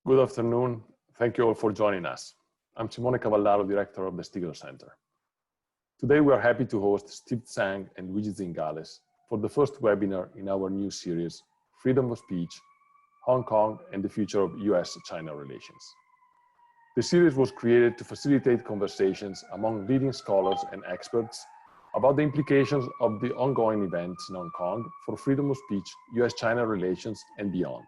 Good afternoon. Thank you all for joining us. I'm Simone Cavallaro, Director of the Stigler Center. Today we are happy to host Steve Tsang and Luigi Zingales for the first webinar in our new series, Freedom of Speech, Hong Kong and the Future of U.S. China Relations. The series was created to facilitate conversations among leading scholars and experts about the implications of the ongoing events in Hong Kong for freedom of speech, U.S. China relations, and beyond.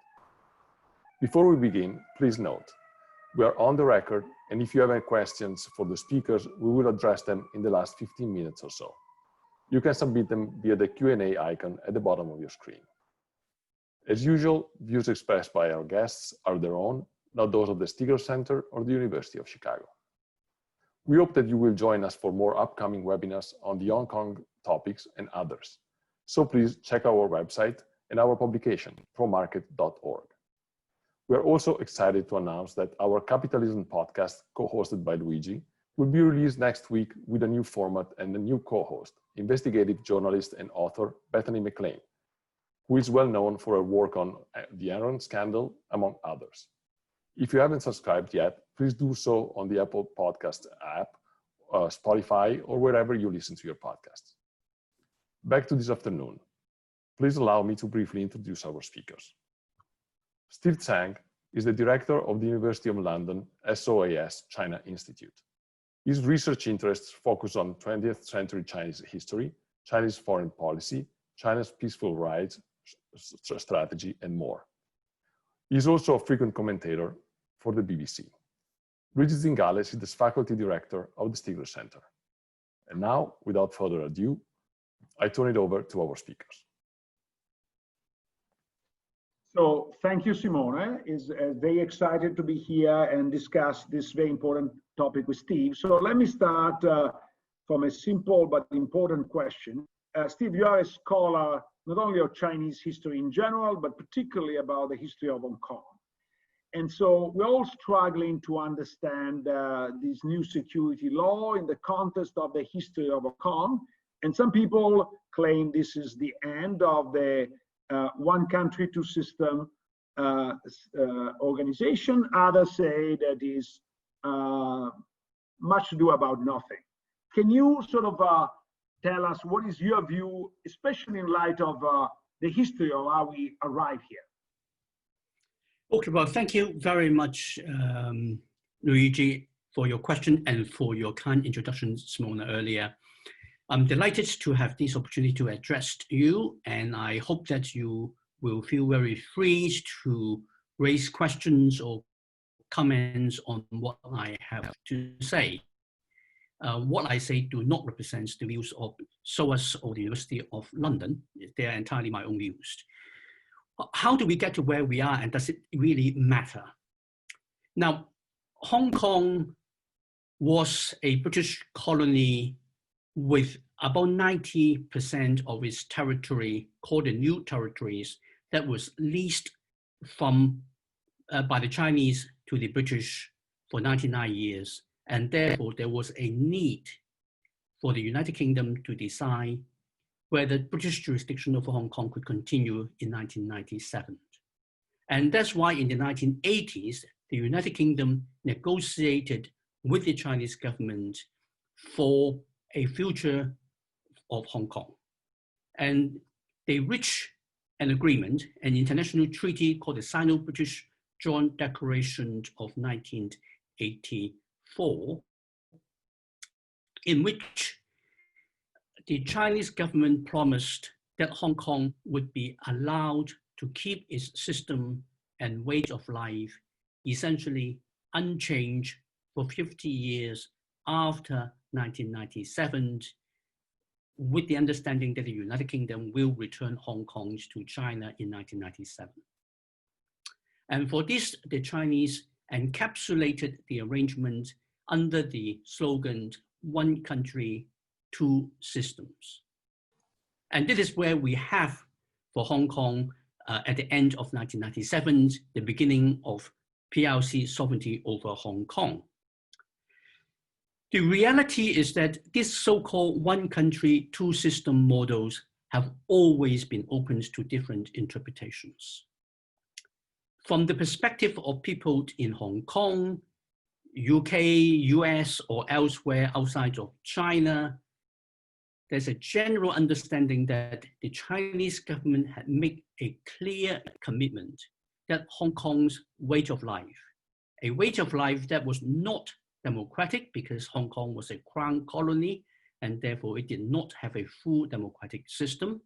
Before we begin, please note, we are on the record, and if you have any questions for the speakers, we will address them in the last 15 minutes or so. You can submit them via the Q&A icon at the bottom of your screen. As usual, views expressed by our guests are their own, not those of the Stigler Center or the University of Chicago. We hope that you will join us for more upcoming webinars on the Hong Kong topics and others. So please check our website and our publication, promarket.org. We are also excited to announce that our Capitalism podcast, co-hosted by Luigi, will be released next week with a new format and a new co-host, investigative journalist and author Bethany McLean, who is well known for her work on the Enron scandal, among others. If you haven't subscribed yet, please do so on the Apple Podcast app, Spotify, or wherever you listen to your podcasts. Back to this afternoon. Please allow me to briefly introduce our speakers. Steve Tsang is the director of the University of London SOAS China Institute. His research interests focus on 20th century Chinese history, Chinese foreign policy, China's peaceful rise strategy, and more. He is also a frequent commentator for the BBC. Luigi Zingales is the faculty director of the Stigler Center. And now, without further ado, I turn it over to our speakers. So thank you, Simone. Is very excited to be here and discuss this very important topic with Steve. So let me start from a simple but important question. Steve, you are a scholar not only of Chinese history in general, but particularly about the history of Hong Kong. And so we're all struggling to understand this new security law in the context of the history of Hong Kong. And some people claim this is the end of the one country, two system organization. Others say that is much ado about nothing. Can you sort of tell us what is your view, especially in light of the history of how we arrived here? Okay, well, thank you very much, Luigi, for your question and for your kind introduction, Simona, earlier. I'm delighted to have this opportunity to address you, and I hope that you will feel very free to raise questions or comments on what I have to say. What I say do not represent the views of SOAS or the University of London. They are entirely my own views. How do we get to where we are, and does it really matter? Now, Hong Kong was a British colony with about 90% of its territory, called the New Territories, that was leased from by the Chinese to the British for 99 years. And therefore, there was a need for the United Kingdom to decide whether British jurisdiction over Hong Kong could continue in 1997. And that's why in the 1980s, the United Kingdom negotiated with the Chinese government for a future of Hong Kong. And they reached an agreement, an international treaty called the Sino-British Joint Declaration of 1984, in which the Chinese government promised that Hong Kong would be allowed to keep its system and way of life essentially unchanged for 50 years after 1997, with the understanding that the United Kingdom will return Hong Kong to China in 1997. And for this, the Chinese encapsulated the arrangement under the slogan, one country, two systems. And this is where we have for Hong Kong at the end of 1997, the beginning of PRC sovereignty over Hong Kong. The reality is that this so-called one country, two system models have always been open to different interpretations. from the perspective of people in Hong Kong, UK, US, or elsewhere outside of China, there's a general understanding that the Chinese government had made a clear commitment that Hong Kong's way of life, a way of life that was not democratic because Hong Kong was a crown colony and therefore it did not have a full democratic system,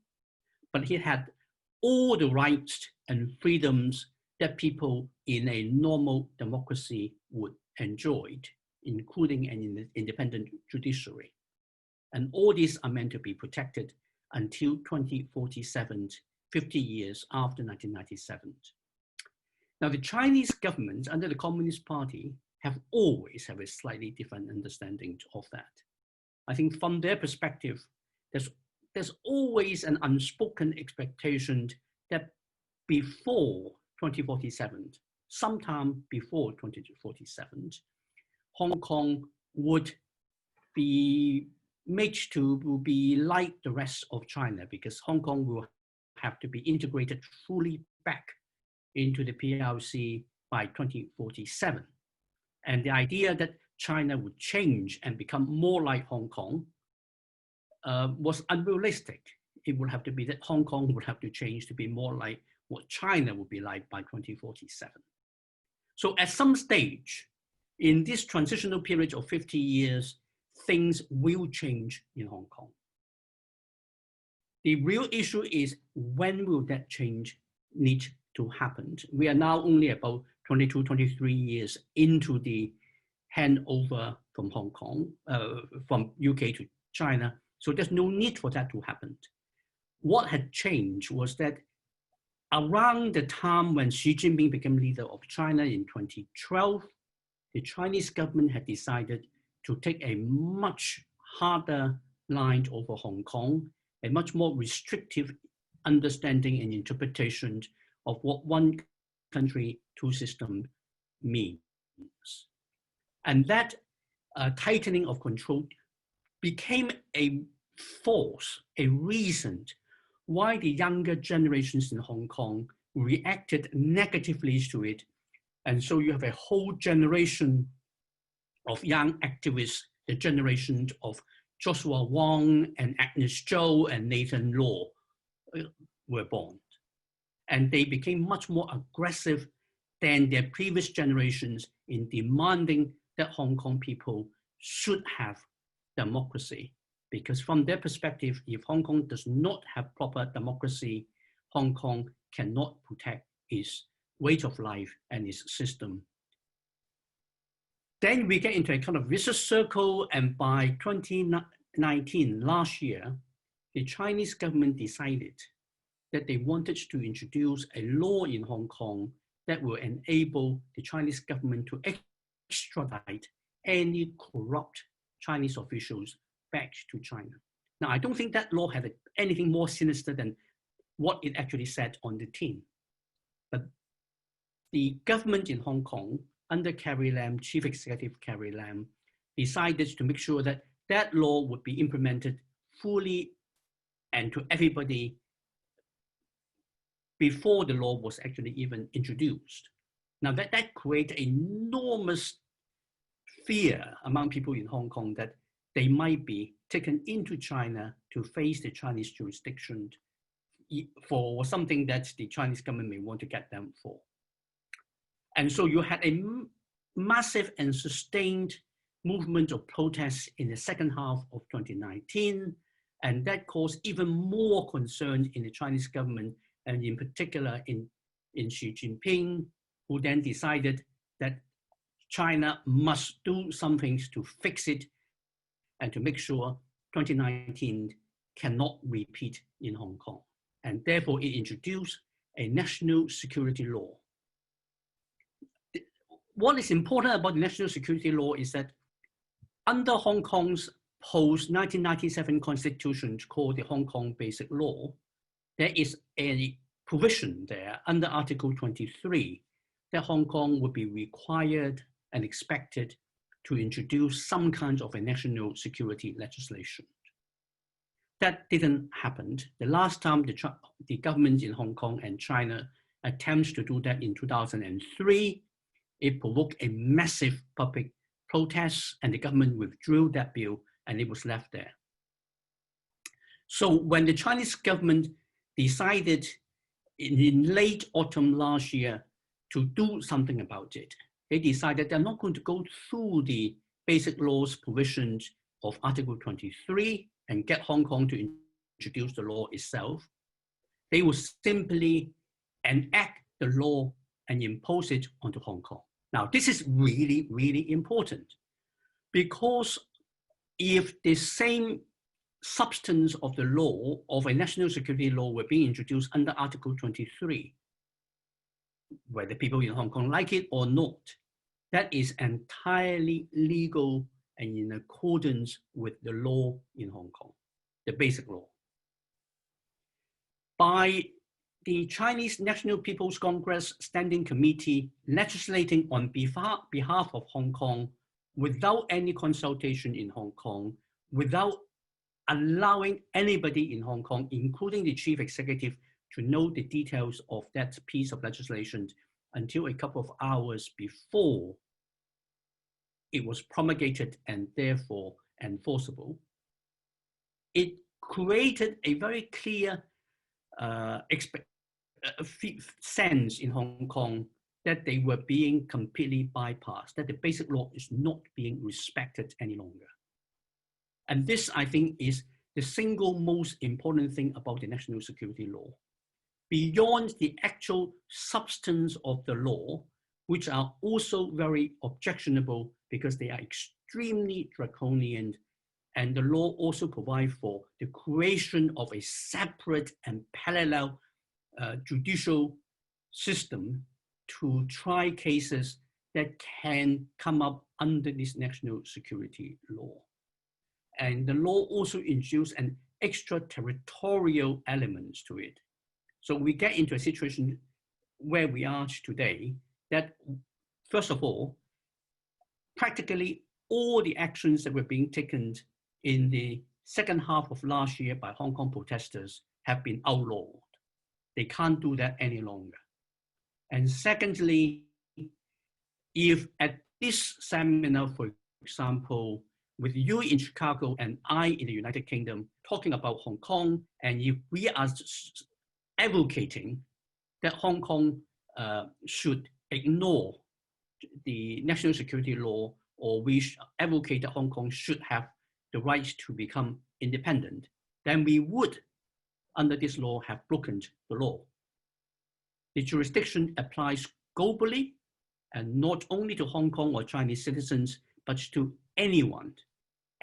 but it had all the rights and freedoms that people in a normal democracy would enjoy, including an independent judiciary. And all these are meant to be protected until 2047, 50 years after 1997. Now, the Chinese government under the Communist Party have always had a slightly different understanding of that. I think from their perspective, there's always an unspoken expectation that before 2047, sometime before 2047, Hong Kong would be made to be like the rest of China, because Hong Kong will have to be integrated fully back into the PRC by 2047. And the idea that China would change and become more like Hong Kong was unrealistic. It would have to be that Hong Kong would have to change to be more like what China would be like by 2047. So at some stage in this transitional period of 50 years, things will change in Hong Kong. The real issue is, when will that change need to happen? We are now only about 22, 23 years into the handover from Hong Kong, from UK to China. So there's no need for that to happen. What had changed was that around the time when Xi Jinping became leader of China in 2012, the Chinese government had decided to take a much harder line over Hong Kong, a much more restrictive understanding and interpretation of what one country, two systems means. And that tightening of control became a force, a reason why the younger generations in Hong Kong reacted negatively to it. And so you have a whole generation of young activists, the generation of Joshua Wong and Agnes Zhou and Nathan Law were born. And they became much more aggressive than their previous generations in demanding that Hong Kong people should have democracy. Because from their perspective, if Hong Kong does not have proper democracy, Hong Kong cannot protect its way of life and its system. Then we get into a kind of vicious circle, and by 2019, last year, the Chinese government decided that they wanted to introduce a law in Hong Kong that will enable the Chinese government to extradite any corrupt Chinese officials back to China. Now, I don't think that law had anything more sinister than what it actually said on the tin. But the government in Hong Kong, under Carrie Lam, Chief Executive Carrie Lam, decided to make sure that that law would be implemented fully and to everybody before the law was actually even introduced. Now that created enormous fear among people in Hong Kong that they might be taken into China to face the Chinese jurisdiction for something that the Chinese government may want to get them for. And so you had a massive and sustained movement of protests in the second half of 2019, and that caused even more concern in the Chinese government, and in particular in Xi Jinping, who then decided that China must do something to fix it and to make sure 2019 cannot repeat in Hong Kong. And therefore it introduced a national security law. What is important about the national security law is that under Hong Kong's post-1997 constitution called the Hong Kong Basic Law, there is a provision there under Article 23 that Hong Kong would be required and expected to introduce some kind of a national security legislation. That didn't happen. The last time the government in Hong Kong and China attempts to do that in 2003. It provoked a massive public protest, and the government withdrew that bill, and it was left there. So when the Chinese government decided in late autumn last year to do something about it, they decided they're not going to go through the basic laws provisions of Article 23 and get Hong Kong to introduce the law itself. They will simply enact the law and impose it onto Hong Kong. Now, this is really, really important, because if the same substance of the law, of a national security law, were being introduced under Article 23, whether people in Hong Kong like it or not, that is entirely legal and in accordance with the law in Hong Kong, the basic law. By the Chinese National People's Congress Standing Committee legislating on behalf of Hong Kong without any consultation in Hong Kong, without allowing anybody in Hong Kong, including the chief executive, to know the details of that piece of legislation until a couple of hours before it was promulgated and therefore enforceable. It created a very clear sense in Hong Kong that they were being completely bypassed, that the basic law is not being respected any longer. And this, I think, is the single most important thing about the national security law. Beyond the actual substance of the law, which are also very objectionable because they are extremely draconian, and the law also provides for the creation of a separate and parallel judicial system to try cases that can come up under this national security law. And the law also introduced an extraterritorial element to it. So we get into a situation where we are today that, first of all, practically all the actions that were being taken in the second half of last year by Hong Kong protesters have been outlawed. They can't do that any longer. And secondly, if at this seminar, for example, with you in Chicago and I in the United Kingdom talking about Hong Kong, and if we are advocating that Hong Kong should ignore the national security law, or we advocate that Hong Kong should have the right to become independent, then we would, under this law, have broken the law. The jurisdiction applies globally, and not only to Hong Kong or Chinese citizens, but to anyone,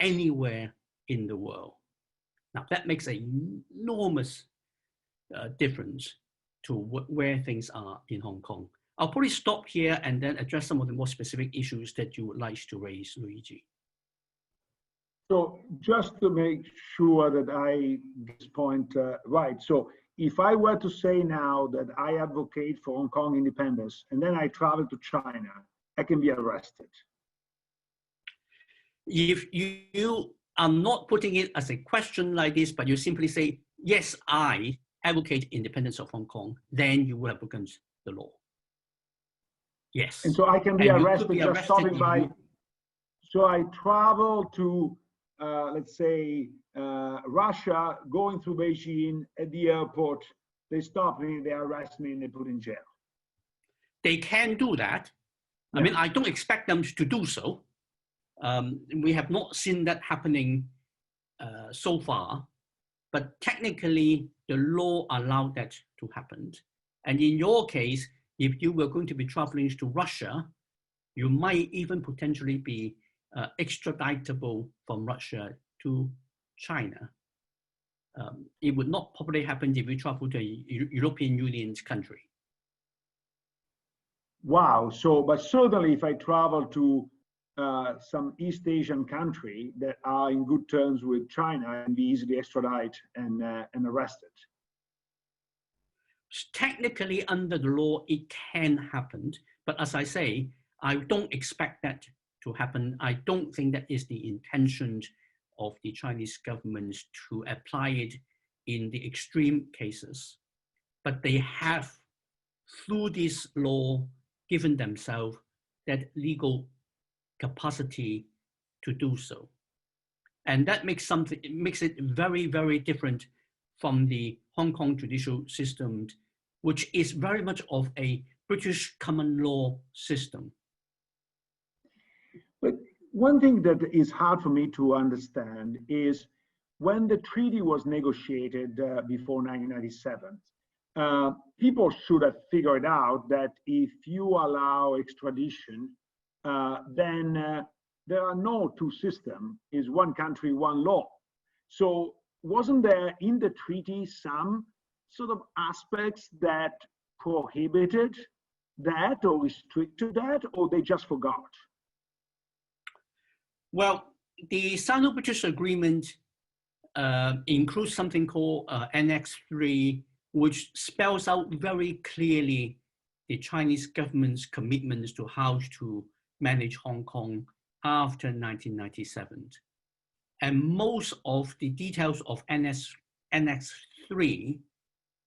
anywhere in the world. Now, that makes an enormous difference to where things are in Hong Kong. I'll probably stop here and then address some of the more specific issues that you would like to raise, Luigi. So just to make sure that I get this point right. So if I were to say now that I advocate for Hong Kong independence and then I travel to China, I can be arrested. If you are not putting it as a question like this, but you simply say, yes, I advocate independence of Hong Kong, then you will have broken the law. Yes. And so I can be arrested just stopping by. So I travel to, let's say, Russia, going through Beijing at the airport. They stop me, they arrest me, and they put in jail. They can do that. Yeah. I mean, I don't expect them to do so. We have not seen that happening so far, but technically the law allowed that to happen. And in your case, if you were going to be traveling to Russia, you might even potentially be extraditable from Russia to China. It would not probably happen if you travel to a European Union country. Wow. So, but certainly if I travel to some East Asian country that are in good terms with China, and be easily extradited and arrested. Technically, under the law, it can happen. But as I say, I don't expect that to happen. I don't think that is the intention of the Chinese government to apply it in the extreme cases. But they have through this law, given themselves that legal capacity to do so. And that makes it very, very different from the Hong Kong judicial system, which is very much of a British common law system. But one thing that is hard for me to understand is when the treaty was negotiated before 1997, people should have figured out that if you allow extradition, then there are no two systems, is one country, one law. So wasn't there in the treaty some sort of aspects that prohibited that or restricted that, or they just forgot? Well, the Sino-British Agreement includes something called Annex 3, which spells out very clearly the Chinese government's commitments to how to manage Hong Kong after 1997. And most of the details of Annex 3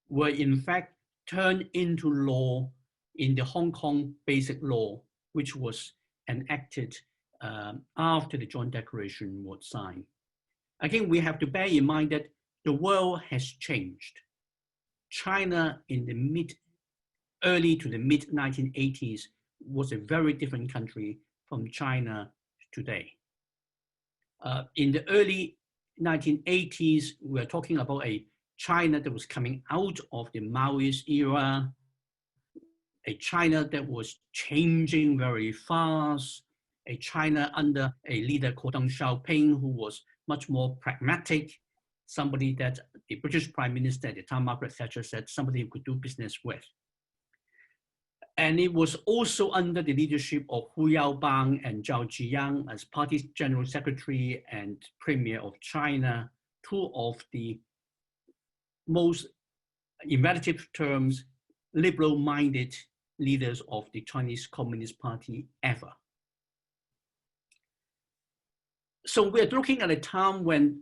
were in fact turned into law in the Hong Kong Basic Law, which was enacted after the Joint Declaration was signed. Again, we have to bear in mind that the world has changed. China in the early to the mid 1980s was a very different country from China today. In the early 1980s, we were talking about a China that was coming out of the Maoist era, a China that was changing very fast, a China under a leader called Deng Xiaoping, who was much more pragmatic, somebody that the British Prime Minister at the time, Margaret Thatcher, said somebody who could do business with. And it was also under the leadership of Hu Yaobang and Zhao Ziyang as Party General Secretary and Premier of China, two of the most, in relative terms, liberal-minded leaders of the Chinese Communist Party ever. So we're looking at a time when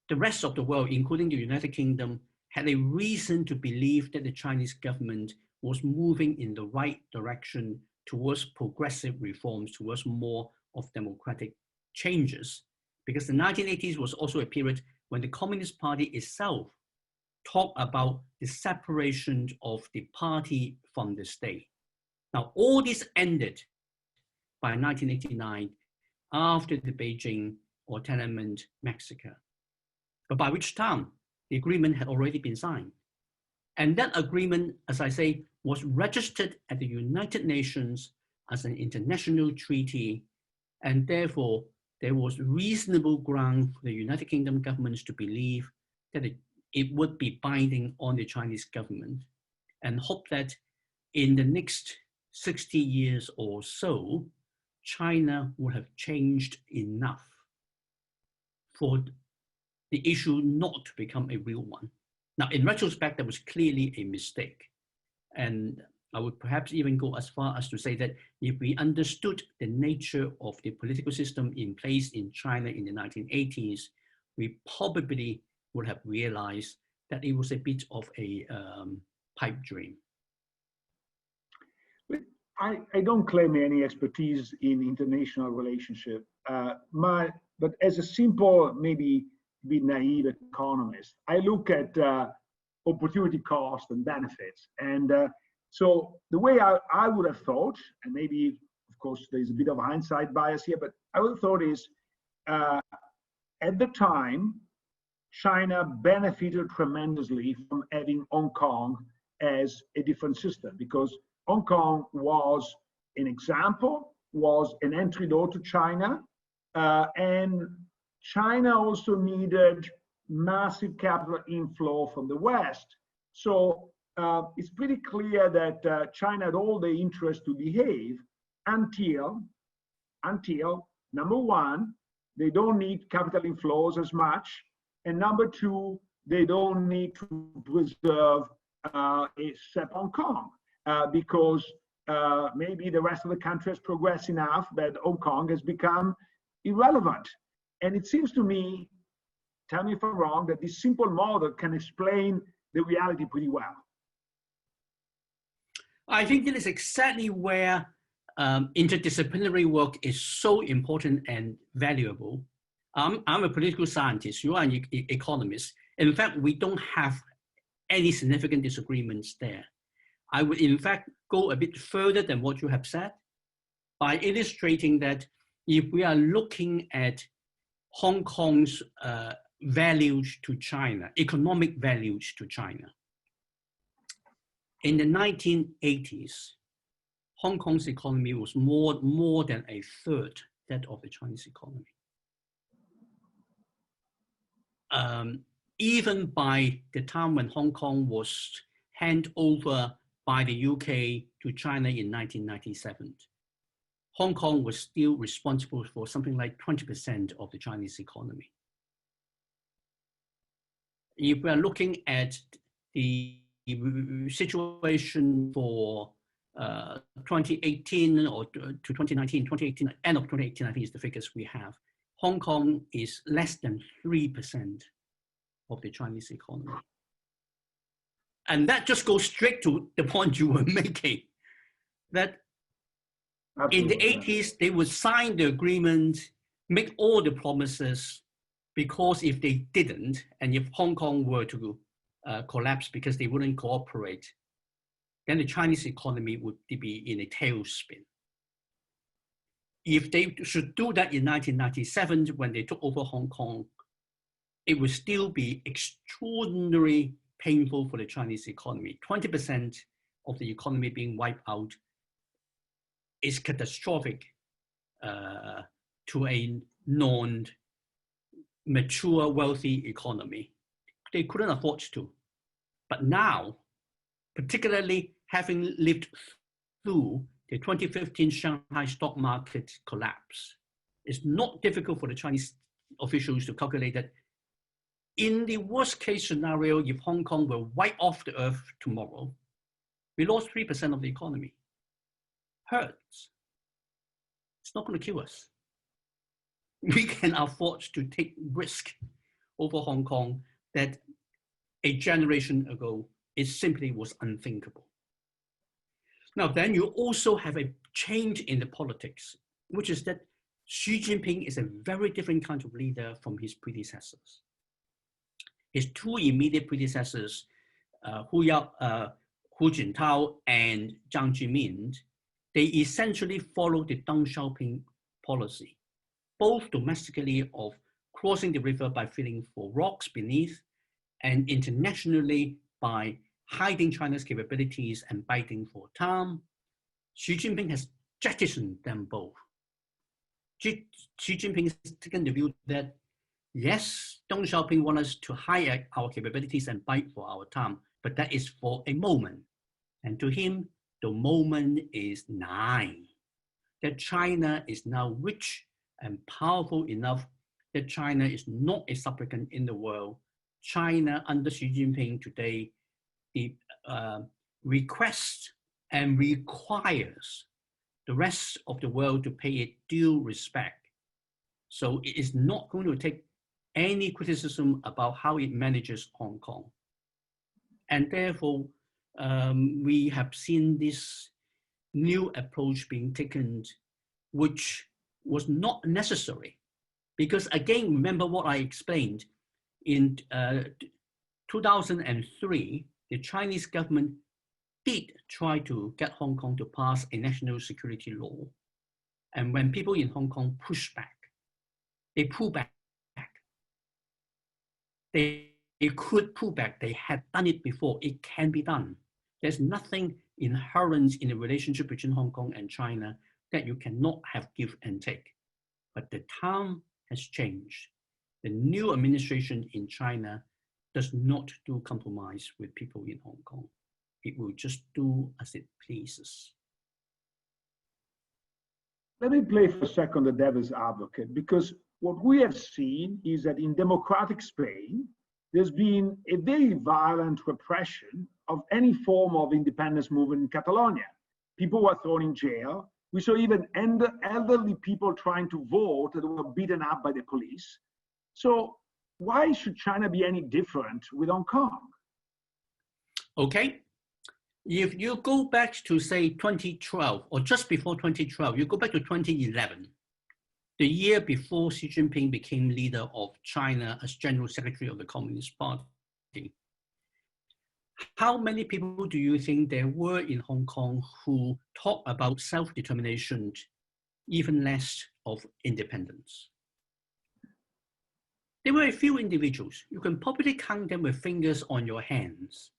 the rest of the world, including the United Kingdom, had a reason to believe that the Chinese government was moving in the right direction towards progressive reforms, towards more of democratic changes. Because the 1980s was also a period when the Communist Party itself talked about the separation of the party from the state. Now, all this ended by 1989 after the Beijing or Tiananmen massacre, but by which time the agreement had already been signed. And that agreement, as I say, was registered at the United Nations as an international treaty, and therefore there was reasonable ground for the United Kingdom governments to believe that it would be binding on the Chinese government, and hope that in the next 60 years or so, China would have changed enough for the issue not to become a real one. Now, in retrospect, that was clearly a mistake. And I would perhaps even go as far as to say that if we understood the nature of the political system in place in China in the 1980s, we probably would have realized that it was a bit of a pipe dream. I don't claim any expertise in international relationship, but as a simple, maybe a bit naive economist, I look at opportunity cost and benefits. And so the way I would have thought, and maybe, of course, there's a bit of hindsight bias here, but I would have thought is, at the time, China benefited tremendously from having Hong Kong as a different system, because Hong Kong was an example, was an entry door to China, and China also needed massive capital inflow from the West. So it's pretty clear that China had all the interest to behave until number one, they don't need capital inflows as much, and number two, they don't need to preserve except Hong Kong. Because maybe the rest of the country has progressed enough that Hong Kong has become irrelevant. And it seems to me, tell me if I'm wrong, that this simple model can explain the reality pretty well. I think that is exactly where interdisciplinary work is so important and valuable. I'm a political scientist, you are an economist. In fact, we don't have any significant disagreements there. I would in fact go a bit further than what you have said by illustrating that if we are looking at Hong Kong's values to China, economic values to China, in the 1980s, Hong Kong's economy was more than a third that of the Chinese economy. Even by the time when Hong Kong was handed over by the UK to China in 1997, Hong Kong was still responsible for something like 20% of the Chinese economy. If we are looking at the situation for 2018 or to 2019, 2018, end of 2018, I think is the figures we have. Hong Kong is less than 3% of the Chinese economy. And that just goes straight to the point you were making, that in the 80s, they would sign the agreement, make all the promises, because if they didn't, and if Hong Kong were to collapse because they wouldn't cooperate, then the Chinese economy would be in a tailspin. If they should do that in 1997, when they took over Hong Kong, it would still be extraordinarily painful for the Chinese economy. 20% of the economy being wiped out is catastrophic to a non-mature, wealthy economy. They couldn't afford to. But now, particularly having lived through the 2015 Shanghai stock market collapse, it's not difficult for the Chinese officials to calculate that in the worst case scenario, if Hong Kong were wiped off the earth tomorrow, we lost 3% of the economy. Hurts. It's not going to kill us. We can afford to take risk over Hong Kong that a generation ago it simply was unthinkable. Now then you also have a change in the politics, which is that Xi Jinping is a very different kind of leader from his predecessors. His two immediate predecessors, Hu Jintao and Jiang Zemin, they essentially followed the Deng Xiaoping policy, both domestically of crossing the river by feeling for rocks beneath, and internationally by hiding China's capabilities and biting for time. Xi Jinping has jettisoned them both. Xi Jinping has taken the view that, yes, Deng Xiaoping wants us to hide our capabilities and bite for our time, but that is for a moment. And to him, the moment is nigh. That China is now rich and powerful enough that China is not a supplicant in the world. China, under Xi Jinping today, requests and requires the rest of the world to pay it due respect. So it is not going to take any criticism about how it manages Hong Kong. And therefore, we have seen this new approach being taken, which was not necessary. Because again, remember what I explained, in 2003, the Chinese government did try to get Hong Kong to pass a national security law. And when people in Hong Kong pushed back, they pulled back. They could pull back. They had done it before. It can be done. There's nothing inherent in the relationship between Hong Kong and China that you cannot have give and take. But the time has changed. The new administration in China does not do compromise with people in Hong Kong. It will just do as it pleases. Let me play for a second the devil's advocate, because what we have seen is that in democratic Spain, there's been a very violent repression of any form of independence movement in Catalonia. People were thrown in jail. We saw even elderly people trying to vote that were beaten up by the police. So why should China be any different with Hong Kong? Okay, If you go back to say 2012 or just before 2012, you go back to 2011, the year before Xi Jinping became leader of China as General Secretary of the Communist Party, how many people do you think there were in Hong Kong who talk about self-determination, even less of independence? There were a few individuals. You can probably count them with fingers on your hands.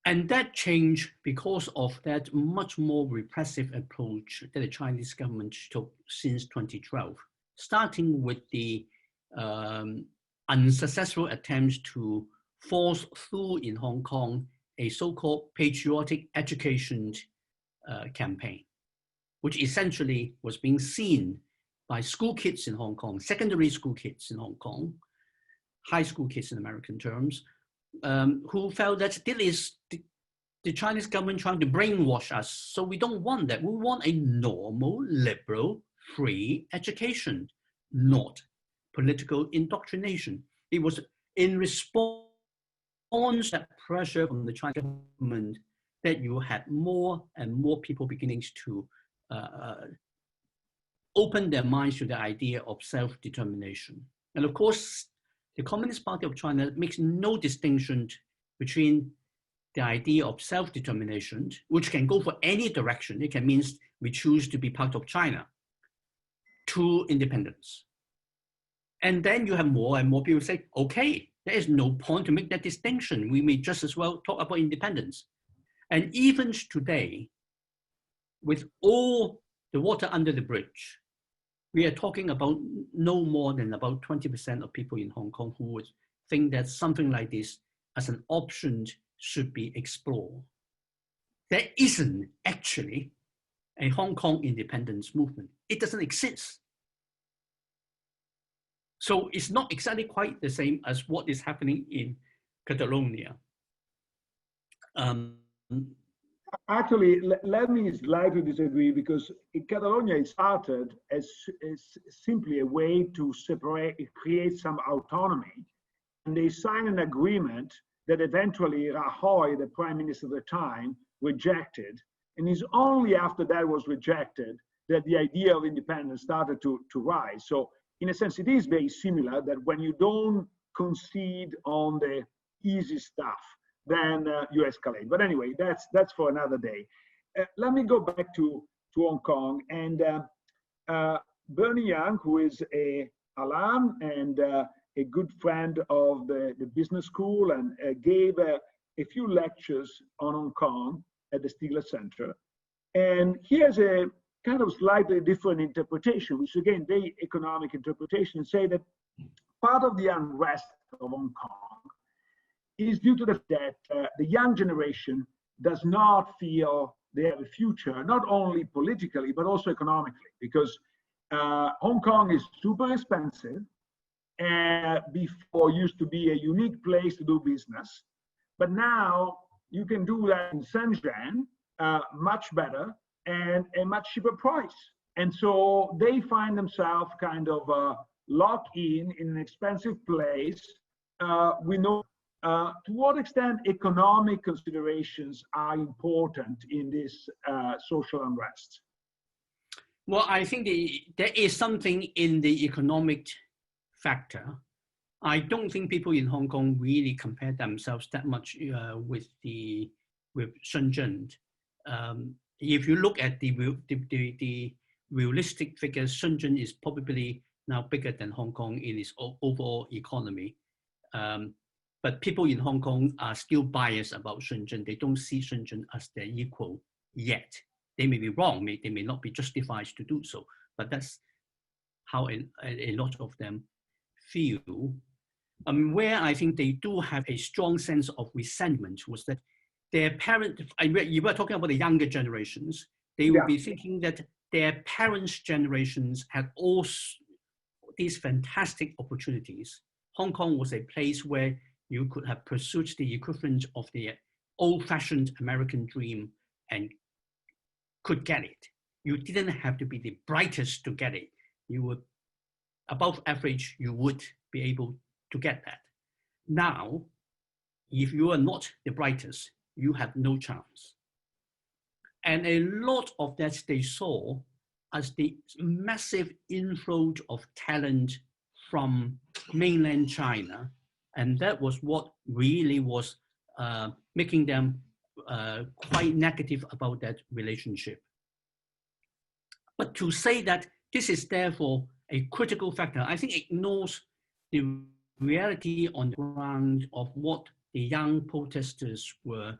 And that changed because of that much more repressive approach that the Chinese government took since 2012, starting with the unsuccessful attempts to force through in Hong Kong a so-called patriotic education campaign, which essentially was being seen by school kids in Hong Kong, secondary school kids in Hong Kong, high school kids in American terms, who felt that this is the Chinese government trying to brainwash us. So we don't want that. We want a normal, liberal, free education, not political indoctrination. It was in response to that pressure from the Chinese government that you had more and more people beginning to open their minds to the idea of self-determination. And of course, the Communist Party of China makes no distinction between the idea of self-determination, which can go for any direction. It can mean we choose to be part of China, to independence. And then you have more and more people say, okay, there is no point to make that distinction. We may just as well talk about independence. And even today, with all the water under the bridge, we are talking about no more than about 20% of people in Hong Kong who would think that something like this as an option should be explored. There isn't actually a Hong Kong independence movement. It doesn't exist. So it's not exactly quite the same as what is happening in Catalonia. Actually, let me slightly disagree, because in Catalonia it started as simply a way to create some autonomy. And they signed an agreement that eventually Rajoy, the prime minister at the time, rejected. And it's only after that was rejected that the idea of independence started to rise. So in a sense, it is very similar that when you don't concede on the easy stuff, then you escalate. But anyway, that's for another day. Let me go back to Hong Kong. And Bernie Yang, who is a alum and a good friend of the business school, and gave a few lectures on Hong Kong at the Stigler Center. And he has a kind of slightly different interpretation, which is again, very economic interpretation, and say that part of the unrest of Hong Kong is due to the fact that the young generation does not feel they have a future, not only politically, but also economically, because Hong Kong is super expensive, and before used to be a unique place to do business. But now you can do that in Shenzhen much better and a much cheaper price. And so they find themselves kind of locked in an expensive place. We know to what extent economic considerations are important in this social unrest. Well, I think there is something in the economic factor. I don't think people in Hong Kong really compare themselves that much with Shenzhen. If you look at the realistic figures, Shenzhen is probably now bigger than Hong Kong in its overall economy. But people in Hong Kong are still biased about Shenzhen. They don't see Shenzhen as their equal yet. They may be wrong, they may not be justified to do so, but that's how a lot of them feel. Where I think they do have a strong sense of resentment was that their parents, you were talking about the younger generations, they will be thinking that their parents' generations had all these fantastic opportunities. Hong Kong was a place where you could have pursued the equivalent of the old-fashioned American dream and could get it. You didn't have to be the brightest to get it. You were above average, you would be able to get that. Now, if you are not the brightest, you have no chance. And a lot of that they saw as the massive inflow of talent from mainland China. And that was what really was making them quite negative about that relationship. But to say that this is therefore a critical factor, I think ignores the reality on the ground of what the young protesters were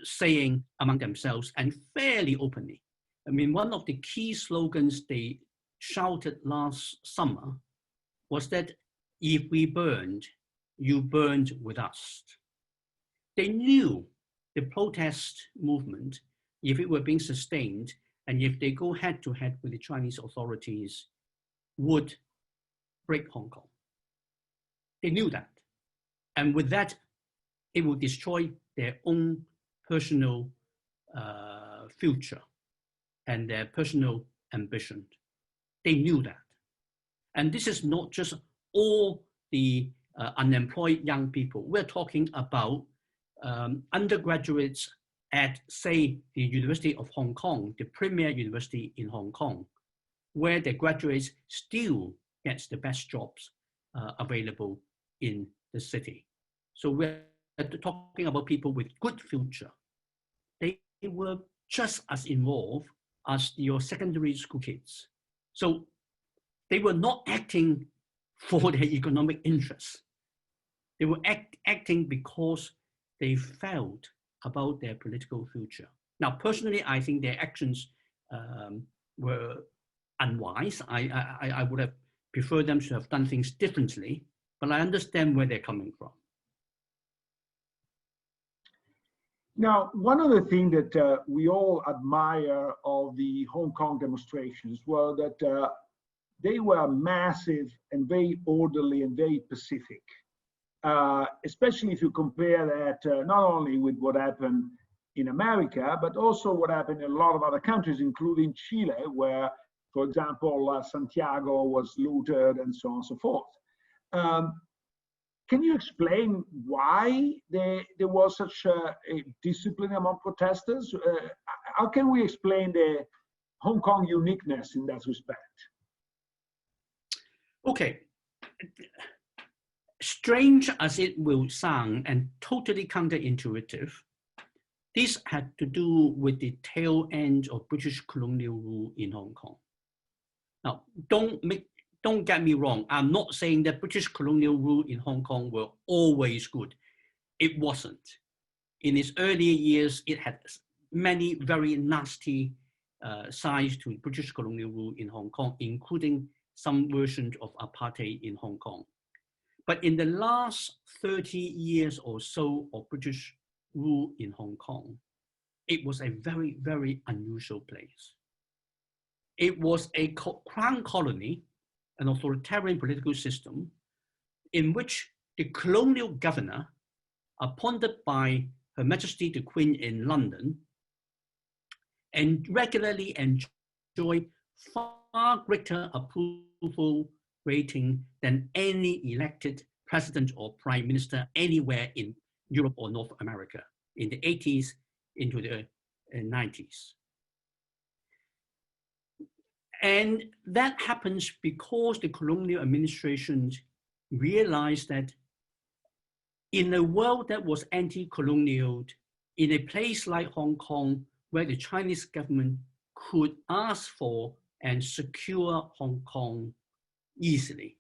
saying among themselves, and fairly openly. I mean, one of the key slogans they shouted last summer was that if we burned, you burned with us. They knew the protest movement, if it were being sustained, and if they go head to head with the Chinese authorities, would break Hong Kong. They knew that. And with that, it will destroy their own personal future and their personal ambition. They knew that. And this is not just all the unemployed young people. We're talking about undergraduates at, say, the University of Hong Kong, the premier university in Hong Kong, where the graduates still gets the best jobs available in the city. So we're talking about people with good future. They were just as involved as your secondary school kids. So they were not acting for their economic interests. They were acting because they felt about their political future. Now, personally, I think their actions were unwise. I would have preferred them to have done things differently, but I understand where they're coming from. Now, one of the things that we all admire of the Hong Kong demonstrations were that they were massive and very orderly and very pacific, especially if you compare that not only with what happened in America, but also what happened in a lot of other countries, including Chile, where, for example, Santiago was looted and so on and so forth. Can you explain why there was such a discipline among protesters? How can we explain the Hong Kong uniqueness in that respect? Okay. Strange as it will sound and totally counterintuitive, this had to do with the tail end of British colonial rule in Hong Kong. Now, don't get me wrong. I'm not saying that British colonial rule in Hong Kong were always good. It wasn't. In its earlier years, it had many very nasty sides to British colonial rule in Hong Kong, including some versions of apartheid in Hong Kong. But in the last 30 years or so of British rule in Hong Kong, it was a very, very unusual place. It was a crown colony, an authoritarian political system in which the colonial governor, appointed by Her Majesty the Queen in London, and regularly enjoyed far greater approval rating than any elected president or prime minister anywhere in Europe or North America in the 80s into the 90s. And that happens because the colonial administration realized that in a world that was anti-colonial, in a place like Hong Kong, where the Chinese government could ask for and secure Hong Kong easily,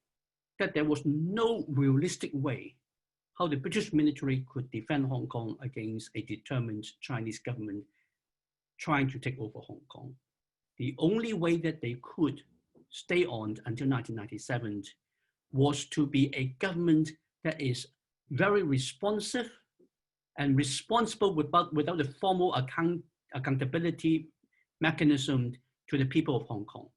that there was no realistic way how the British military could defend Hong Kong against a determined Chinese government trying to take over Hong Kong. The only way that they could stay on until 1997 was to be a government that is very responsive and responsible without the formal accountability mechanism to the people of Hong Kong.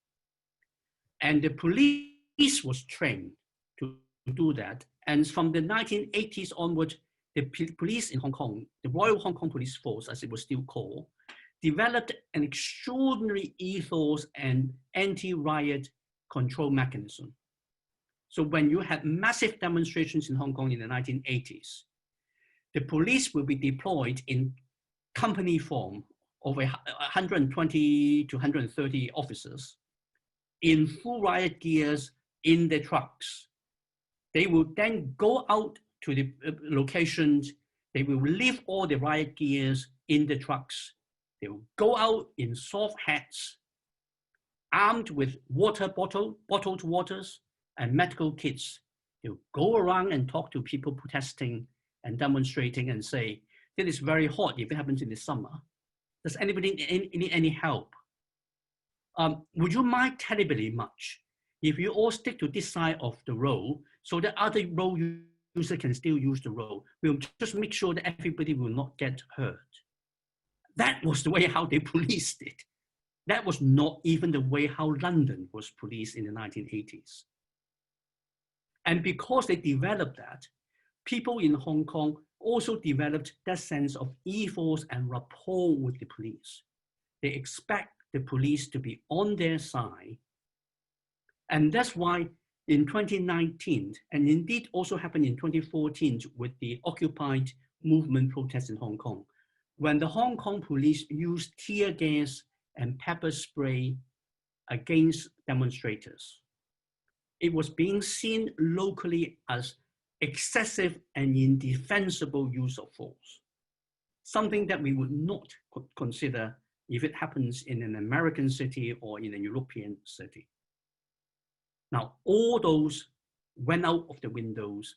And the police was trained to do that. And from the 1980s onward, the police in Hong Kong, the Royal Hong Kong Police Force, as it was still called, developed an extraordinary ethos and anti-riot control mechanism. So when you had massive demonstrations in Hong Kong in the 1980s, the police will be deployed in company form of 120 to 130 officers in full riot gears in the trucks. They will then go out to the locations. They will leave all the riot gears in the trucks. They will go out in soft hats, armed with bottled waters and medical kits. They'll go around and talk to people protesting and demonstrating and say, "This is very hot if it happens in the summer. Does anybody need any help? Would you mind terribly much if you all stick to this side of the road so that other road users can still use the road? We'll just make sure that everybody will not get hurt." That was the way how they policed it. That was not even the way how London was policed in the 1980s. And because they developed that, people in Hong Kong also developed that sense of ethos and rapport with the police. They expect the police to be on their side. And that's why in 2019, and indeed also happened in 2014 with the Occupy movement protests in Hong Kong, when the Hong Kong police used tear gas and pepper spray against demonstrators, it was being seen locally as excessive and indefensible use of force, something that we would not consider if it happens in an American city or in a European city. Now, all those went out of the windows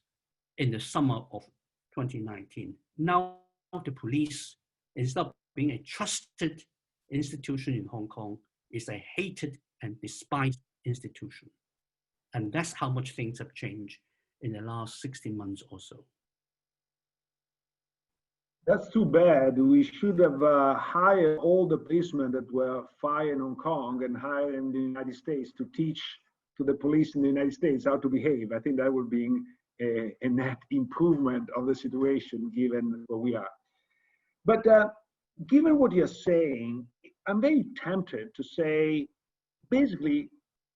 in the summer of 2019. Now the police, instead of being a trusted institution in Hong Kong, is a hated and despised institution. And that's how much things have changed in the last 16 months or so. That's too bad. We should have hired all the policemen that were fired in Hong Kong and hired in the United States to teach to the police in the United States how to behave. I think that would be a net improvement of the situation given where we are. But given what you're saying, I'm very tempted to say, basically,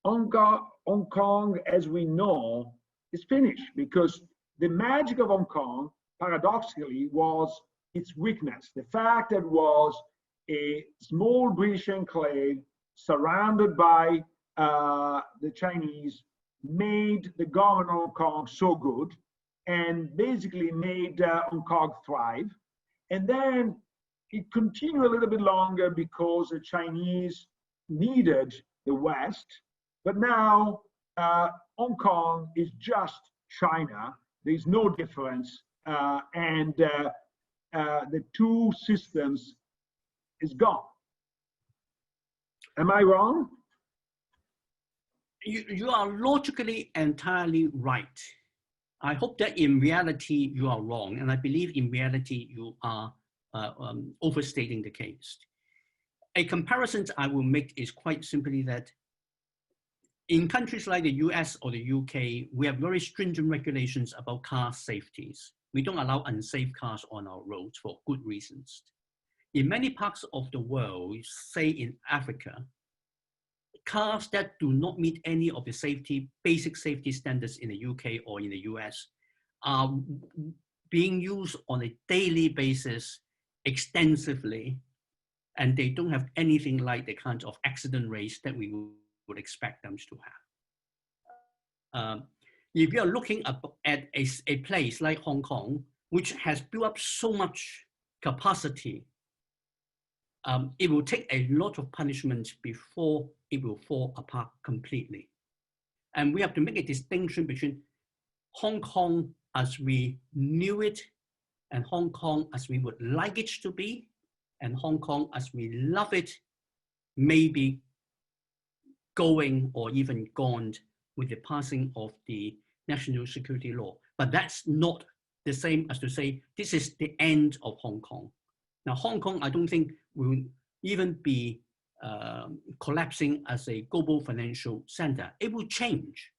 Hong Kong, as we know, is finished, because the magic of Hong Kong, paradoxically, was its weakness. The fact that it was a small British enclave surrounded by the Chinese made the government of Hong Kong so good and basically made Hong Kong thrive. And then it continued a little bit longer because the Chinese needed the West. But now Hong Kong is just China. There's no difference. And the two systems is gone. Am I wrong? You are logically entirely right. I hope that in reality you are wrong, and I believe in reality you are overstating the case. A comparison I will make is quite simply that in countries like the US or the UK, we have very stringent regulations about car safeties. We don't allow unsafe cars on our roads for good reasons. In many parts of the world, say in Africa, cars that do not meet any of the basic safety standards in the UK or in the US are being used on a daily basis extensively, and they don't have anything like the kind of accident rates that we would expect them to have. If you're looking at a place like Hong Kong, which has built up so much capacity, it will take a lot of punishment before it will fall apart completely. And we have to make a distinction between Hong Kong as we knew it, and Hong Kong as we would like it to be, and Hong Kong as we love it, maybe going or even gone with the passing of the national security law. But that's not the same as to say this is the end of Hong Kong. Now, Hong Kong, I don't think will even be collapsing as a global financial center. It will change.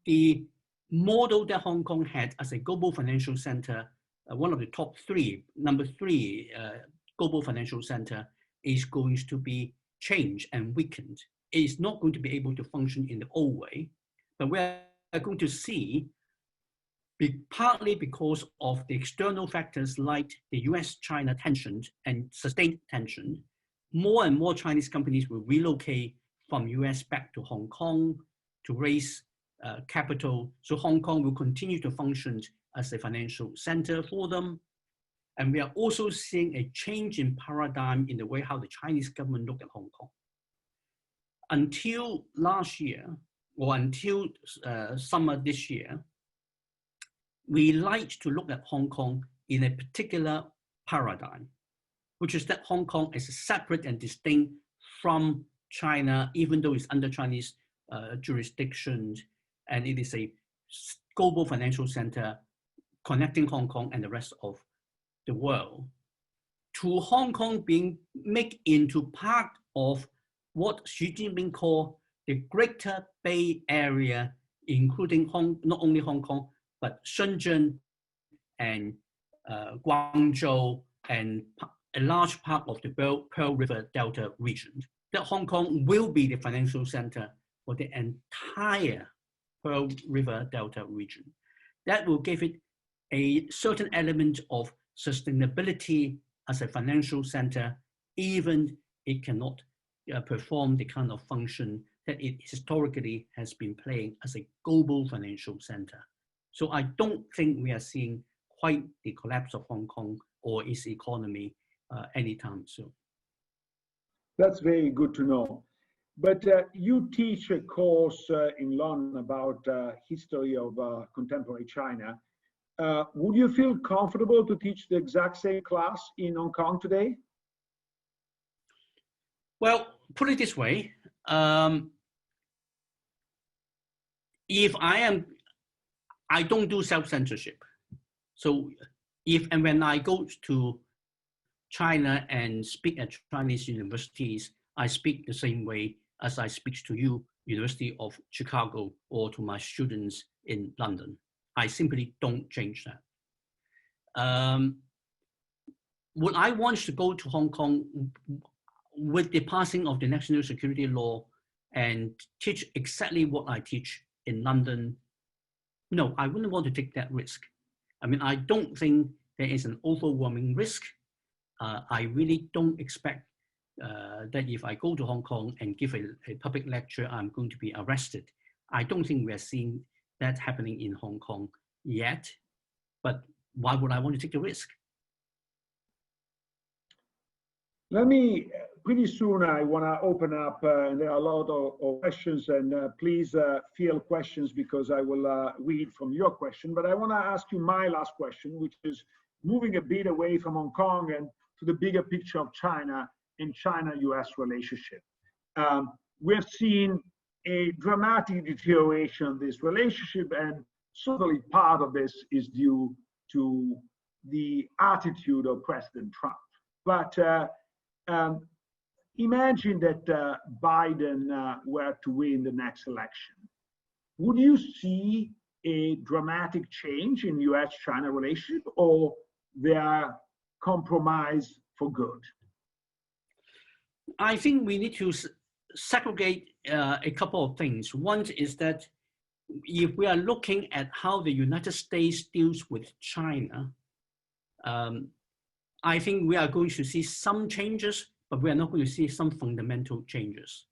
The model that Hong Kong had as a global financial center, one of the top three, number three global financial center, is going to be changed and weakened. It is not going to be able to function in the old way, but we're going to see partly because of the external factors like the U.S. China tension and sustained tension. More and more Chinese companies will relocate from U.S. back to Hong Kong to raise capital. So Hong Kong will continue to function as a financial center for them. And we are also seeing a change in paradigm in the way how the Chinese government look at Hong Kong. Until last year, or until summer this year, we like to look at Hong Kong in a particular paradigm, which is that Hong Kong is separate and distinct from China, even though it's under Chinese jurisdiction, and it is a global financial center connecting Hong Kong and the rest of the world. To Hong Kong being made into part of what Xi Jinping called the Greater Bay Area, including not only Hong Kong, but Shenzhen and Guangzhou and a large part of the Pearl River Delta region. That Hong Kong will be the financial center for the entire Pearl River Delta region. That will give it a certain element of sustainability as a financial center, even it cannot perform the kind of function that it historically has been playing as a global financial center. So I don't think we are seeing quite the collapse of Hong Kong or its economy anytime soon. That's very good to know. But you teach a course in London about history of contemporary China. Would you feel comfortable to teach the exact same class in Hong Kong today? Well, put it this way. If I don't do self-censorship. So if and when I go to China and speak at Chinese universities, I speak the same way as I speak to you, University of Chicago, or to my students in London. I simply don't change that. Would I want to go to Hong Kong with the passing of the national security law and teach exactly what I teach in London? No, I wouldn't want to take that risk. I mean, I don't think there is an overwhelming risk. I really don't expect that if I go to Hong Kong and give a public lecture, I'm going to be arrested. I don't think we are seeing that happening in Hong Kong yet, but why would I want to take the risk? Pretty soon I want to open up, and there are a lot of questions, and please field questions because I will read from your question, but I want to ask you my last question, which is moving a bit away from Hong Kong and to the bigger picture of China and China-US relationship. We have seen a dramatic deterioration of this relationship, and certainly part of this is due to the attitude of President Trump. But imagine that Biden were to win the next election. Would you see a dramatic change in U.S.-China relationship, or they are compromised for good? I think we need to segregate a couple of things. One is that if we are looking at how the United States deals with China, I think we are going to see some changes, but we are not going to see some fundamental changes.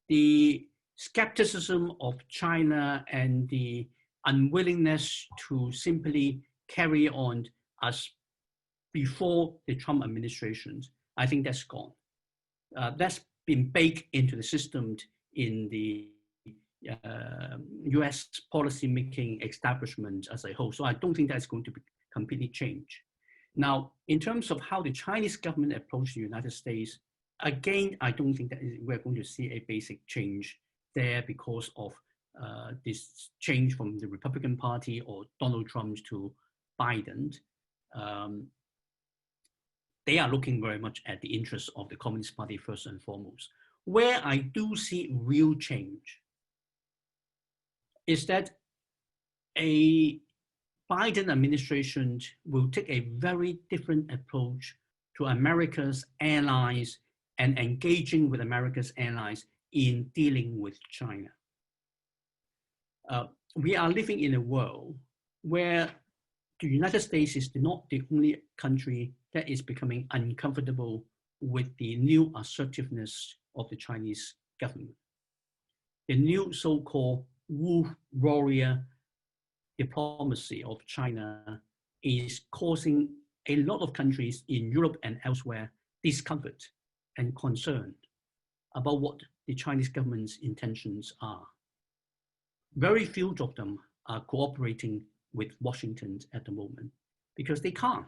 The skepticism of China and the unwillingness to simply carry on as before the Trump administration, I think that's gone. That's been baked into the system in the US policymaking establishment as a whole. So I don't think that's going to be completely changed. Now, in terms of how the Chinese government approaches the United States, again, I don't think that we're going to see a basic change there because of this change from the Republican Party or Donald Trump to Biden. They are looking very much at the interests of the Communist Party first and foremost. Where I do see real change is that a Biden administration will take a very different approach to America's allies and engaging with America's allies in dealing with China. We are living in a world where the United States is not the only country that is becoming uncomfortable with the new assertiveness of the Chinese government. The new so-called wolf warrior diplomacy of China is causing a lot of countries in Europe and elsewhere discomfort and concern about what the Chinese government's intentions are. Very few of them are cooperating with Washington at the moment because they can't.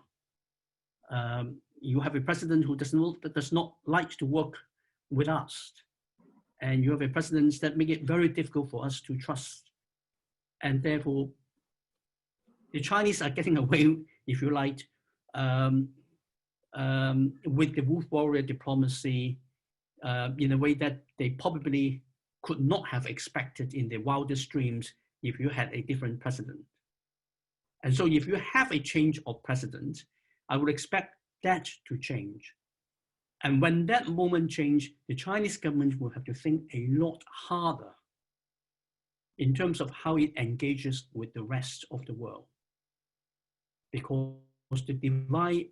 You have a president who does not like to work with us. And you have a president that make it very difficult for us to trust. And therefore, the Chinese are getting away, if you like, with the wolf warrior diplomacy in a way that they probably could not have expected in their wildest dreams if you had a different president. And so if you have a change of president, I would expect that to change. And when that moment changes, the Chinese government will have to think a lot harder in terms of how it engages with the rest of the world. Because the divide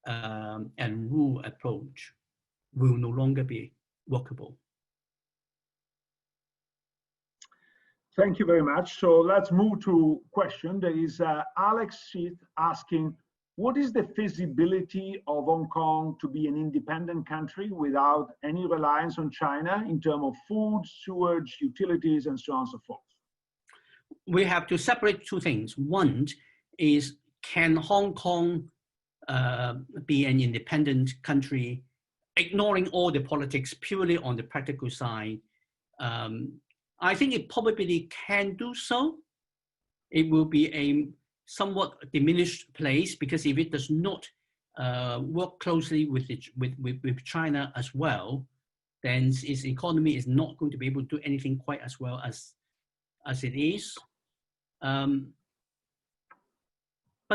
and rule approach will no longer be workable. Thank you very much. So let's move to question. There is Alex Sheath asking, what is the feasibility of Hong Kong to be an independent country without any reliance on China in terms of food, sewage, utilities, and so on and so forth? We have to separate two things. One is, can Hong Kong be an independent country, ignoring all the politics purely on the practical side? I think it probably can do so. It will be a somewhat diminished place because if it does not work closely with China as well, then its economy is not going to be able to do anything quite as well as it is. But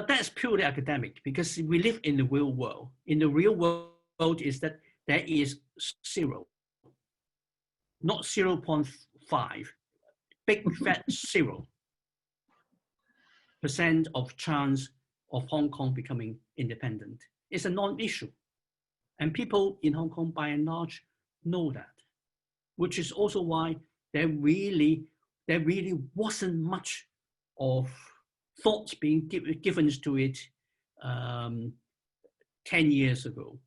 that's purely academic because we live in the real world. In the real world is that there is zero, not 0.5, big fat 0% of chance of Hong Kong becoming independent. It's a non-issue. And people in Hong Kong by and large know that, which is also why there really wasn't much of thoughts being given to it 10 years ago.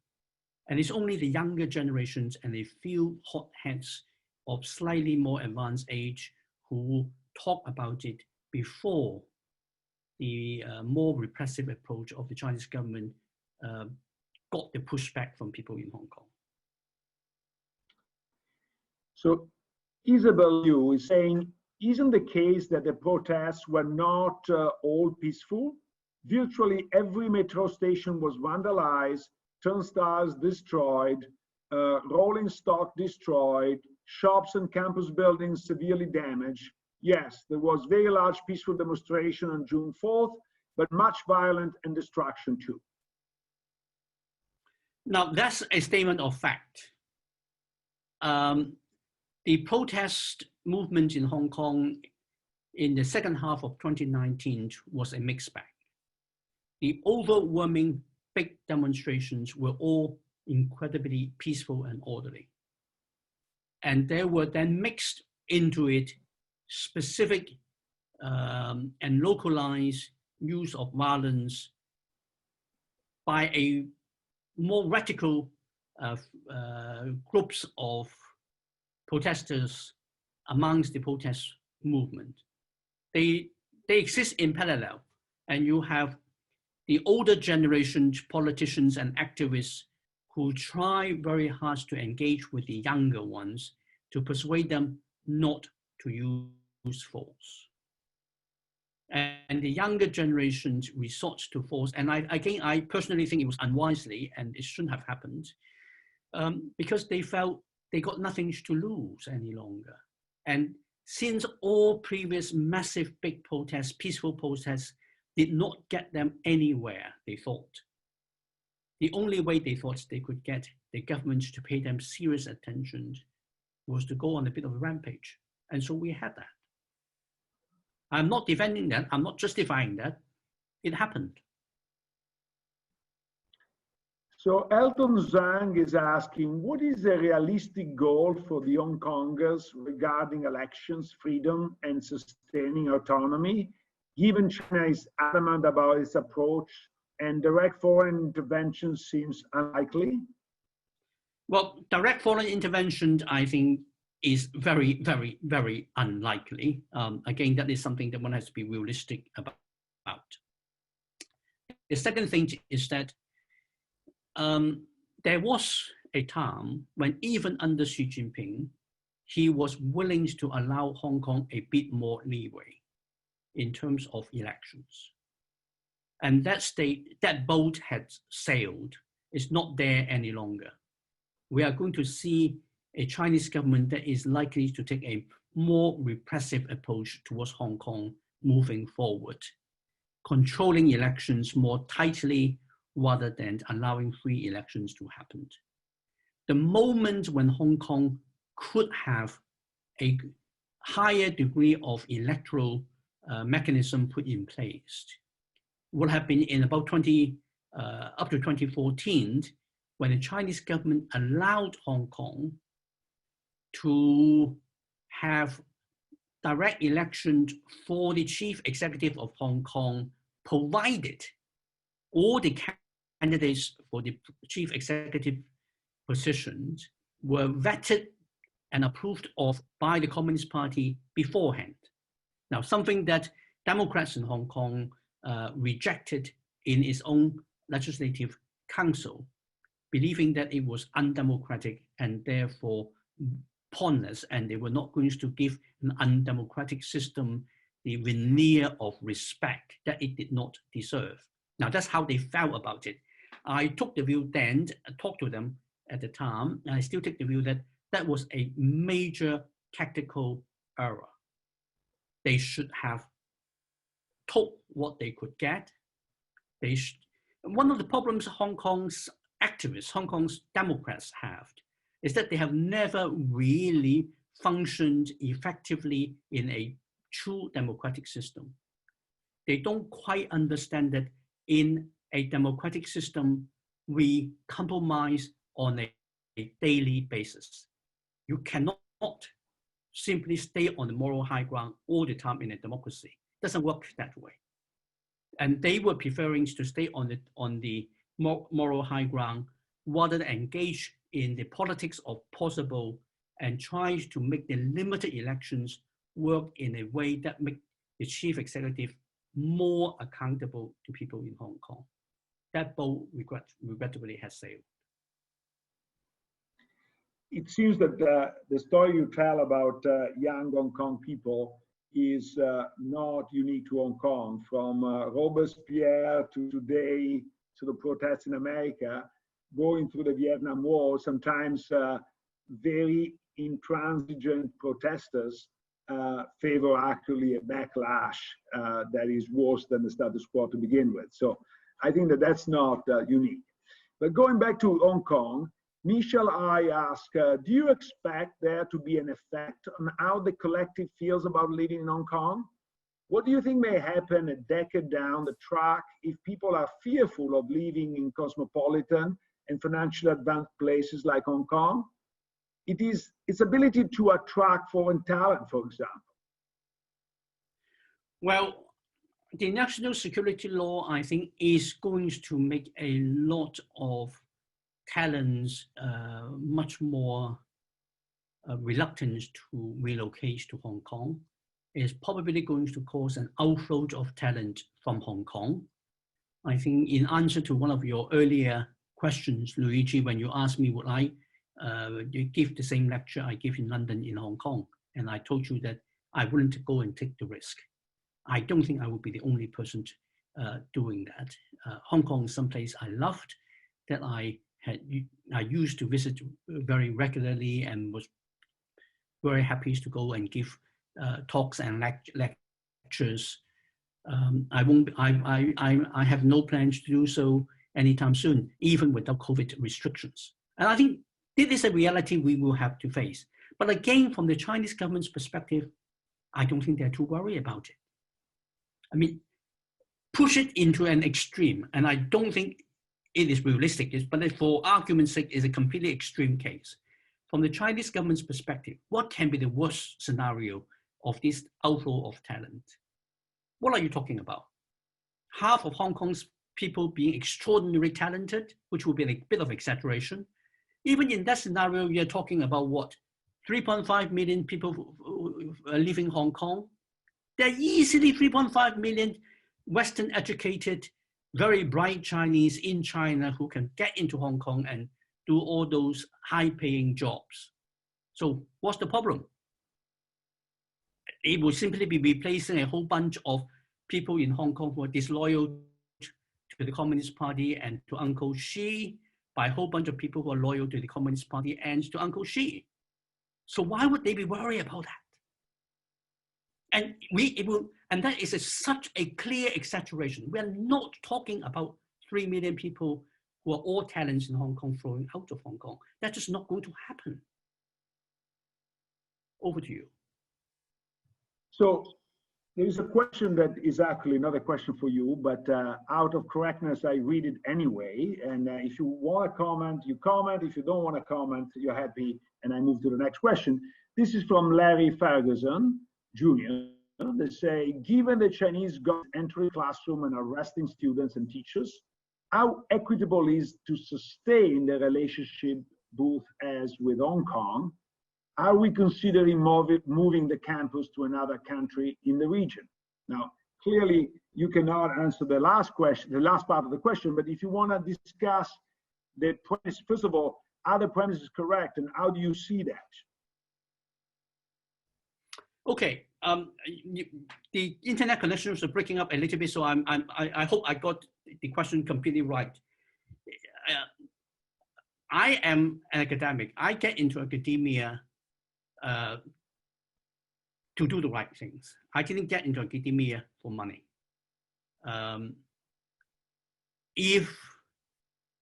And it's only the younger generations and a few hotheads of slightly more advanced age who talk about it before the more repressive approach of the Chinese government got the pushback from people in Hong Kong. So Isabel Liu is saying, isn't the case that the protests were not all peaceful? Virtually every metro station was vandalized, turnstiles destroyed, rolling stock destroyed, shops and campus buildings severely damaged. Yes, there was very large peaceful demonstration on June 4th, but much violent and destruction too. Now that's a statement of fact. The protest movement in Hong Kong in the second half of 2019 was a mixed bag. The overwhelming big demonstrations were all incredibly peaceful and orderly. And there were then mixed into it specific and localized use of violence by a more radical groups of protesters amongst the protest movement. They exist in parallel, and you have the older generation politicians and activists who try very hard to engage with the younger ones to persuade them not to use force. And the younger generation resorts to force, and I personally think it was unwisely and it shouldn't have happened because they felt they got nothing to lose any longer. And since all previous massive big protests, peaceful protests, did not get them anywhere, they thought. The only way they thought they could get the government to pay them serious attention was to go on a bit of a rampage. And so we had that. I'm not defending that. I'm not justifying that. It happened. So Elton Zhang is asking, what is a realistic goal for the Hong Kongers regarding elections, freedom, and sustaining autonomy, given China is adamant about its approach and direct foreign intervention seems unlikely? Well, direct foreign intervention, I think, is very, very, very unlikely. Again, that is something that one has to be realistic about. The second thing is that there was a time when even under Xi Jinping, he was willing to allow Hong Kong a bit more leeway in terms of elections. And that boat had sailed. It's not there any longer. We are going to see a Chinese government that is likely to take a more repressive approach towards Hong Kong moving forward, controlling elections more tightly rather than allowing free elections to happen. The moment when Hong Kong could have a higher degree of electoral mechanism put in place would have been in about up to 2014, when the Chinese government allowed Hong Kong to have direct elections for the chief executive of Hong Kong, provided all the candidates for the chief executive positions were vetted and approved of by the Communist Party beforehand. Now, something that Democrats in Hong Kong rejected in its own legislative council, believing that it was undemocratic and therefore pointless, and they were not going to give an undemocratic system the veneer of respect that it did not deserve. Now, that's how they felt about it. I took the view then, talked to them at the time, and I still take the view that that was a major tactical error. They should have took what they could get. One of the problems Hong Kong's activists, Hong Kong's Democrats have, is that they have never really functioned effectively in a true democratic system. They don't quite understand that in a democratic system, we compromise on a daily basis. You cannot simply stay on the moral high ground all the time in a democracy. It doesn't work that way. And they were preferring to stay on the moral high ground rather than engage in the politics of possible and try to make the limited elections work in a way that make the chief executive more accountable to people in Hong Kong. That boat regrettably has sailed. It seems that the story you tell about young Hong Kong people is not unique to Hong Kong. From Robespierre to today, to the protests in America, going through the Vietnam War, sometimes very intransigent protesters favor actually a backlash that is worse than the status quo to begin with. So I think that that's not unique. But going back to Hong Kong, Michelle I ask, do you expect there to be an effect on how the collective feels about living in Hong Kong? What do you think may happen a decade down the track if people are fearful of living in cosmopolitan and financially advanced places like Hong Kong? It is its ability to attract foreign talent, for example. Well, the national security law, I think, is going to make a lot of talents much more reluctant to relocate to Hong Kong. It's probably going to cause an outflow of talent from Hong Kong. I think in answer to one of your earlier questions, Luigi, when you asked me would I give the same lecture I give in London in Hong Kong, and I told you that I wouldn't go and take the risk. I don't think I would be the only person doing that. Hong Kong is someplace I loved, that I used to visit very regularly and was very happy to go and give talks and lectures. I have no plans to do so anytime soon, even without COVID restrictions. And I think this is a reality we will have to face. But again, from the Chinese government's perspective, I don't think they're too worried about it. I mean, push it into an extreme, and I don't think it is realistic, but for argument's sake, it's a completely extreme case. From the Chinese government's perspective, what can be the worst scenario of this outflow of talent? What are you talking about? Half of Hong Kong's people being extraordinarily talented, which would be a bit of exaggeration. Even in that scenario, you're talking about what? 3.5 million people leaving Hong Kong. There are easily 3.5 million Western educated, very bright Chinese in China who can get into Hong Kong and do all those high-paying jobs. So what's the problem? It will simply be replacing a whole bunch of people in Hong Kong who are disloyal to the Communist Party and to Uncle Xi by a whole bunch of people who are loyal to the Communist Party and to Uncle Xi. So why would they be worried about that? And that is such a clear exaggeration. We are not talking about 3 million people who are all talents in Hong Kong flowing out of Hong Kong. That's just not going to happen. Over to you. So there is a question that is actually not a question for you, but out of correctness, I read it anyway. And if you want to comment, you comment. If you don't want to comment, you're happy. And I move to the next question. This is from Larry Ferguson, Jr. They say, given the Chinese government entering classroom and arresting students and teachers, how equitable is to sustain the relationship both as with Hong Kong? Are we considering moving the campus to another country in the region? Now, clearly, you cannot answer the last question, the last part of the question, but if you want to discuss the premise, first of all, are the premises correct and how do you see that? Okay, the internet connections are breaking up a little bit, so I hope I got the question completely right. I am an academic. I get into academia to do the right things. I didn't get into academia for money. If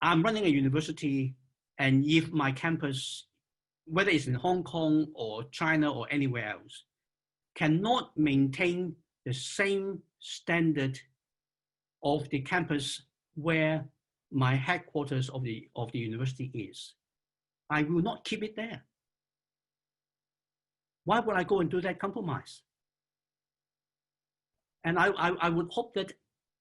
I'm running a university and if my campus, whether it's in Hong Kong or China or anywhere else, cannot maintain the same standard of the campus where my headquarters of the university is, I will not keep it there. Why would I go and do that compromise? And I would hope that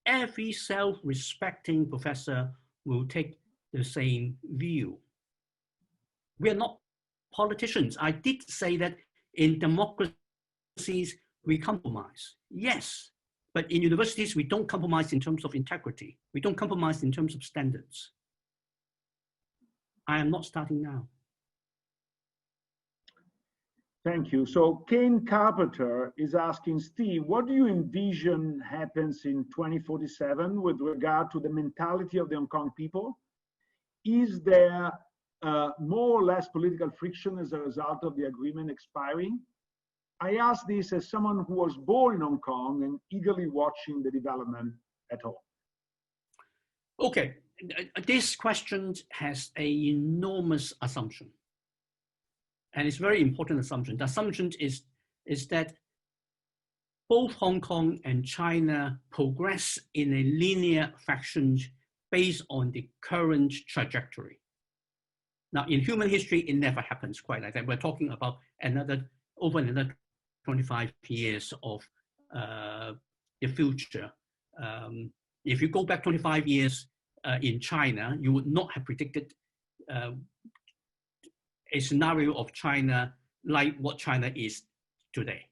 every self-respecting professor will take the same view. We are not politicians. I did say that in democracies, we compromise. Yes, but in universities, we don't compromise in terms of integrity. We don't compromise in terms of standards. I am not starting now. Thank you. So Kane Carpenter is asking, Steve, what do you envision happens in 2047 with regard to the mentality of the Hong Kong people? Is there more or less political friction as a result of the agreement expiring? I ask this as someone who was born in Hong Kong and eagerly watching the development at home. Okay, this question has an enormous assumption. And it's a very important assumption. The assumption is that both Hong Kong and China progress in a linear fashion based on the current trajectory. Now, in human history, it never happens quite like that. We're talking about over another 25 years of the future. If you go back 25 years in China, you would not have predicted a scenario of China like what China is today.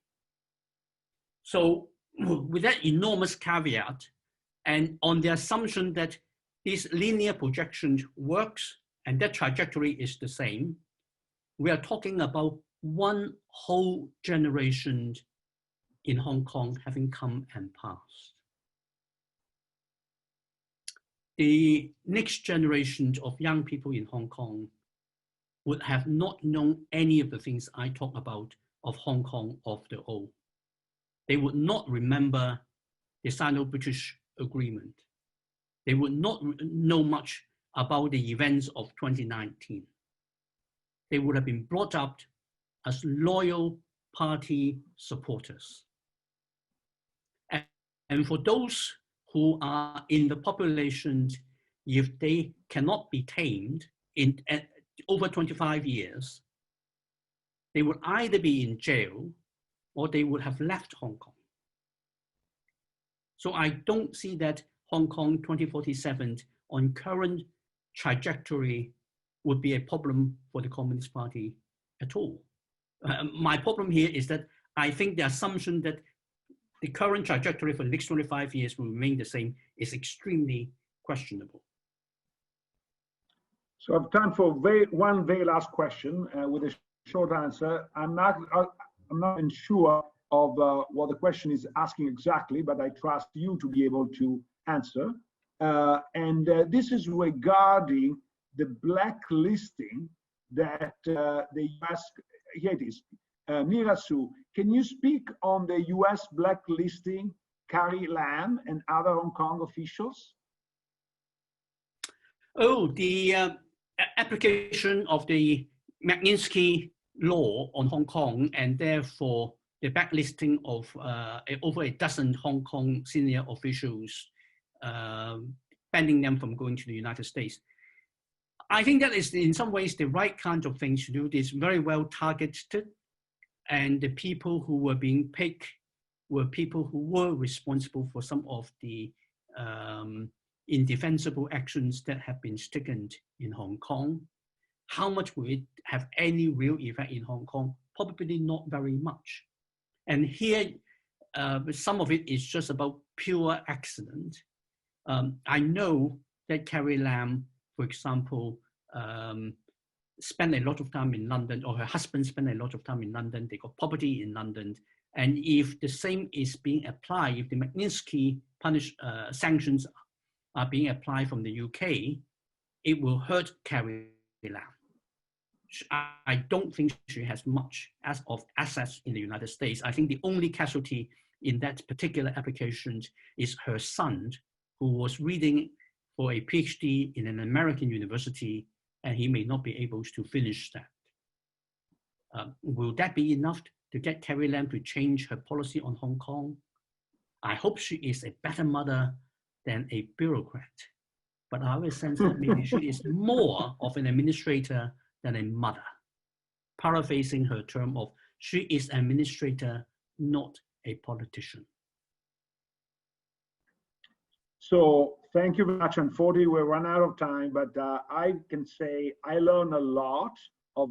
So with that enormous caveat, and on the assumption that this linear projection works and that trajectory is the same, we are talking about one whole generation in Hong Kong having come and passed. The next generation of young people in Hong Kong would have not known any of the things I talk about of Hong Kong of the old. They would not remember the Sino-British Agreement. They would not know much about the events of 2019. They would have been brought up as loyal party supporters. And for those who are in the population, if they cannot be tamed in over 25 years, they would either be in jail or they would have left Hong Kong. So I don't see that Hong Kong 2047 on current trajectory would be a problem for the Communist Party at all. My problem here is that I think the assumption that the current trajectory for the next 25 years will remain the same is extremely questionable. So I have time for one very last question with a short answer. I'm not sure of what the question is asking exactly, but I trust you to be able to answer. This is regarding the blacklisting that the U.S. Here it is. Mirasu, can you speak on the U.S. blacklisting Carrie Lam and other Hong Kong officials? Oh, the application of the Magnitsky law on Hong Kong, and therefore the blacklisting of over a dozen Hong Kong senior officials, banning them from going to the United States. I think that is in some ways the right kind of thing to do. This very well targeted, and the people who were being picked were people who were responsible for some of the indefensible actions that have been taken in Hong Kong. How much will it have any real effect in Hong Kong? Probably not very much. And here, some of it is just about pure accident. I know that Carrie Lam, for example, spent a lot of time in London, or her husband spent a lot of time in London. They got property in London. And if the same is being applied, if the Magnitsky sanctions are being applied from the UK, it will hurt Carrie Lam. I don't think she has much of assets in the United States. I think the only casualty in that particular application is her son, who was reading for a PhD in an American university, and he may not be able to finish that. Will that be enough to get Carrie Lam to change her policy on Hong Kong? I hope she is a better mother than a bureaucrat, but I have a sense that maybe she is more of an administrator than a mother. Paraphrasing her term of, she is an administrator, not a politician. So thank you very much. Unfortunately, we're run out of time, but I can say I learned a lot of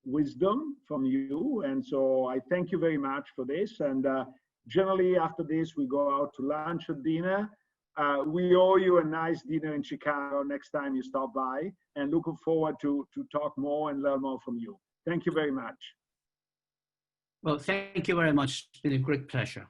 wisdom from you. And so I thank you very much for this. And generally after this, we go out to lunch or dinner. We owe you a nice dinner in Chicago next time you stop by, and looking forward to talk more and learn more from you. Thank you very much. Well, thank you very much. It's been a great pleasure.